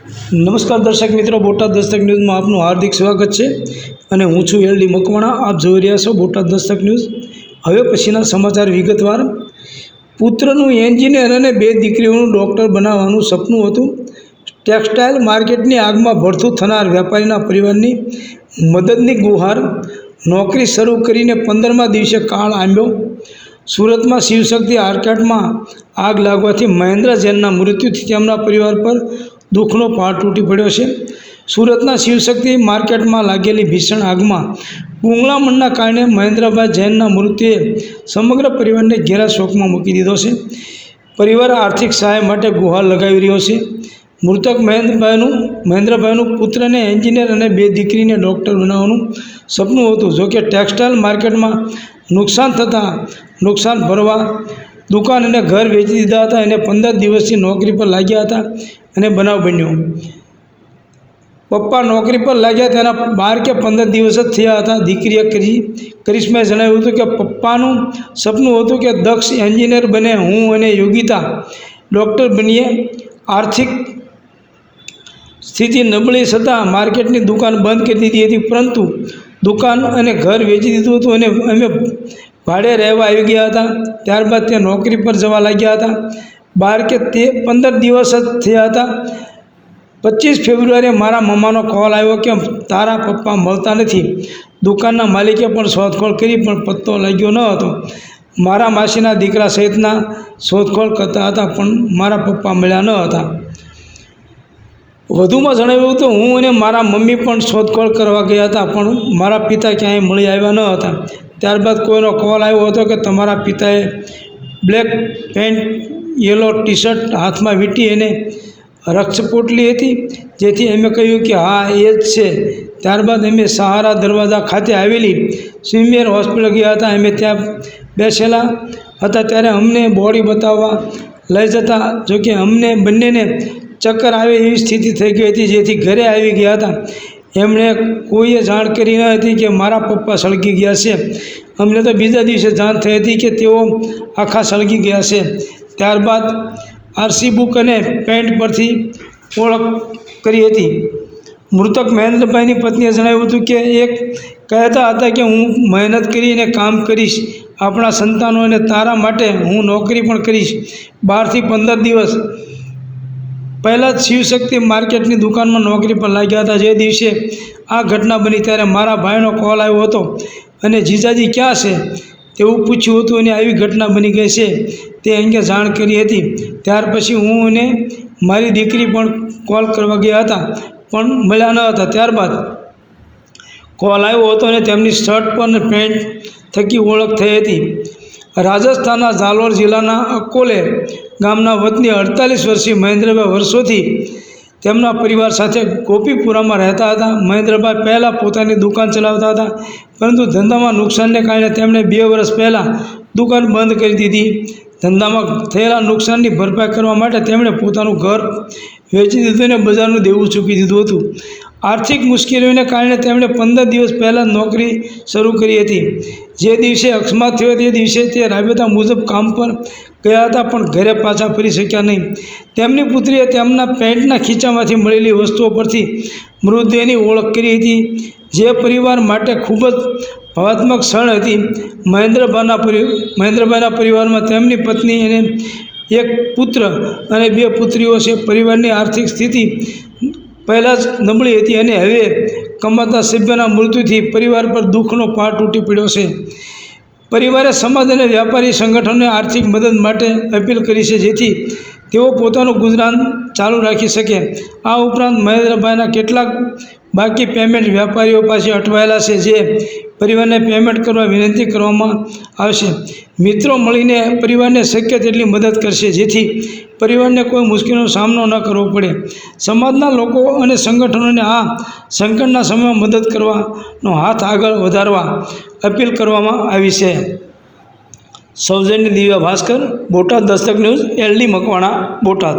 નમસ્કાર દર્શક મિત્રો, બોટાદ દસ્તક ન્યૂઝમાં આપનું હાર્દિક સ્વાગત છે અને હું છું એલડી મકવાણા. આપ જોઈ રહ્યા છો બોટાદ દસ્તક ન્યૂઝ. હવે પછીના સમાચાર વિગતવાર. પુત્રનું એન્જિનિયર અને 2 દીકરીઓનું ડૉક્ટર બનાવવાનું સપનું હતું. ટેક્સટાઇલ માર્કેટની આગમાં ભડથું થનાર વેપારીના પરિવારની મદદની ગુહાર. નોકરી શરૂ કરીને 15મા દિવસે કાળ આંબ્યો. સુરતમાં શિવશક્તિ આર્કેડમાં આગ લાગવાથી મહેન્દ્ર જૈનના મૃત્યુથી તેમના પરિવાર પર દુઃખનો પહાડ તૂટી પડ્યો છે. સુરતના શિવશક્તિ માર્કેટમાં લાગેલી ભીષણ આગમાં ગુંગળામણના કારણે મહેન્દ્રભાઈ જૈનના મૃત્યુએ સમગ્ર પરિવારને ઘેરા શોકમાં મૂકી દીધો છે. પરિવાર આર્થિક સહાય માટે ગુહાર લગાવી રહ્યો છે. મૃતક મહેન્દ્રભાઈનું પુત્રને એન્જિનિયર અને 2 દીકરીને ડૉક્ટર બનાવવાનું સપનું હતું. જોકે ટેક્સટાઇલ માર્કેટમાં નુકસાન થતાં નુકસાન ભરવા દુકાન અને ઘર વેચી દીધા હતા અને 15 દિવસથી નોકરી પર લાગ્યા હતા અને બનાવ બન્યો. પપ્પા નોકરી પર લાગ્યા તેના 12 કે 15 દિવસ જ થયા હતા. દીકરીએ કરિશ્માએ જણાવ્યું હતું કે પપ્પાનું સપનું હતું કે દક્ષ એન્જિનિયર બને, હું અને યોગિતા ડૉક્ટર બનીએ. આર્થિક સ્થિતિ નબળી છતાં માર્કેટની દુકાન બંધ કરી દીધી હતી, પરંતુ દુકાન અને ઘર વેચી દીધું હતું અને અમે ભાડે રહેવા આવી ગયા હતા. ત્યારબાદ તે નોકરી પર જવા લાગ્યા હતા. 12 કે 15 દિવસ જ થયા હતા. 25 ફેબ્રુઆરીએ મારા મમ્માનો કોલ આવ્યો કે તારા પપ્પા મળતા નથી. દુકાનના માલિકે પણ શોધખોળ કરી પણ પત્તો લાગ્યો ન હતો. મારા માસીના દીકરા સહિતના શોધખોળ કરતા હતા પણ મારા પપ્પા મળ્યા ન હતા. વધુમાં જણાવ્યું હતું, હું અને મારા મમ્મી પણ શોધખોળ કરવા ગયા હતા પણ મારા પિતા ક્યાંય મળી આવ્યા ન હતા. ત્યારબાદ કોઈનો કોલ આવ્યો હતો કે તમારા પિતાએ બ્લેક પેન્ટ, યલો ટી-શર્ટ હાથમાં વીંટી અને રક્ષપોટલી હતી, જેથી અમે કહ્યું કે હા એ જ છે. ત્યારબાદ અમે સહારા દરવાજા ખાતે આવેલી સ્વીમેર હોસ્પિટલ ગયા હતા. અમે ત્યાં બેસેલા હતા ત્યારે અમને બોડી બતાવવા લઈ જતા, જોકે અમને બંનેને ચક્કર આવે એવી સ્થિતિ થઈ ગઈ હતી, જેથી ઘરે આવી ગયા હતા. એમણે કોઈએ જાણ કરી ન હતી કે મારા પપ્પા સળગી ગયા છે. અમને તો બીજા દિવસે જાણ થઈ હતી કે તેઓ આખા સળગી ગયા છે. ત્યારબાદ આરસી બુક અને પેન્ટ પરથી ઓળખ કરી હતી. મૃતક મહેન્દ્રભાઈની પત્નીએ જણાવ્યું હતું કે એક કહેતા હતા કે હું મહેનત કરીને કામ કરીશ આપણા સંતાનો અને તારા માટે હું નોકરી પણ કરીશ. 12 થી 15 દિવસ પહેલાં જ શિવશક્તિ માર્કેટની દુકાનમાં નોકરી પર લાગ્યા હતા. જે દિવસે આ ઘટના બની ત્યારે મારા ભાઈનો કોલ આવ્યો હતો અને જીજાજી ક્યાં છે તેવું પૂછ્યું હતું અને આવી ઘટના બની ગઈ છે તે અંગે જાણ કરી હતી. ત્યાર પછી હું અને મારી દીકરી પણ કોલ કરવા ગયા હતા પણ મળ્યા ન હતા. ત્યારબાદ કોલ આવ્યો હતો અને તેમની શર્ટ પર અને પેન્ટ થકી ઓળખ થઈ હતી. રાજસ્થાનના ઝાલોર જિલ્લાના અકોલે ગામના વતની 48 વર્ષીય મહેન્દ્રભાઈ વર્ષોથી તેમના પરિવાર સાથે ગોપીપુરામાં રહેતા હતા. મહેન્દ્રભાઈ પહેલાં પોતાની દુકાન ચલાવતા હતા, પરંતુ ધંધામાં નુકસાનને કારણે તેમણે 2 વર્ષ પહેલાં દુકાન બંધ કરી દીધી. ધંધામાં થયેલા નુકસાનની ભરપાઈ કરવા માટે તેમણે પોતાનું ઘર વેચી દીધું અને બજારનું દેવું ચૂકી દીધું હતું. આર્થિક મુશ્કેલીઓને કારણે તેમણે 15 દિવસ પહેલાં નોકરી શરૂ કરી હતી. જે દિવસે અકસ્માત થયો તે દિવસે તે રાબેતા મુજબ કામ પર ગયા હતા પણ ઘરે પાછા ફરી શક્યા નહીં. તેમની પુત્રીએ તેમના પેન્ટના ખીચામાંથી મળેલી વસ્તુઓ પરથી મૃતદેહની ઓળખ કરી હતી, જે પરિવાર માટે ખૂબ જ ભાવનાત્મક ક્ષણ હતી. મહેન્દ્રભાઈના પરિવારમાં તેમની પત્ની અને એક પુત્ર અને 2 પુત્રીઓ છે. પરિવારની આર્થિક સ્થિતિ પહેલાં જ નબળી હતી અને હવે કમાતા સભ્યના મૃત્યુથી પરિવાર પર દુઃખનો પહાડ તૂટી પડ્યો છે. પરિવારે સમાજ અને વ્યાપારી સંગઠનોને આર્થિક મદદ માટે અપીલ કરી છે, જેથી તેઓ પોતાનું ગુજરાન ચાલુ રાખી શકે. આ ઉપરાંત મહેન્દ્રભાઈના કેટલાક બાકી પેમેન્ટ વેપારીઓ પાસે અટવાયેલા છે, જે પરિવારને પેમેન્ટ કરવા વિનંતી કરવામાં આવશે. મિત્રો મળીને પરિવારને શક્ય તેટલી મદદ કરશે, જેથી પરિવારને કોઈ મુશ્કેલીનો સામનો ન કરવો પડે. સમાજના લોકો અને સંગઠનોને આ સંકટના સમયમાં મદદ કરવાનો હાથ આગળ વધારવા અપીલ કરવામાં આવી છે. સૌજન્ય દિવ્યા ભાસ્કર, બોટાદ દસ્તક ન્યૂઝ, એલડી મકવાણા, બોટાદ.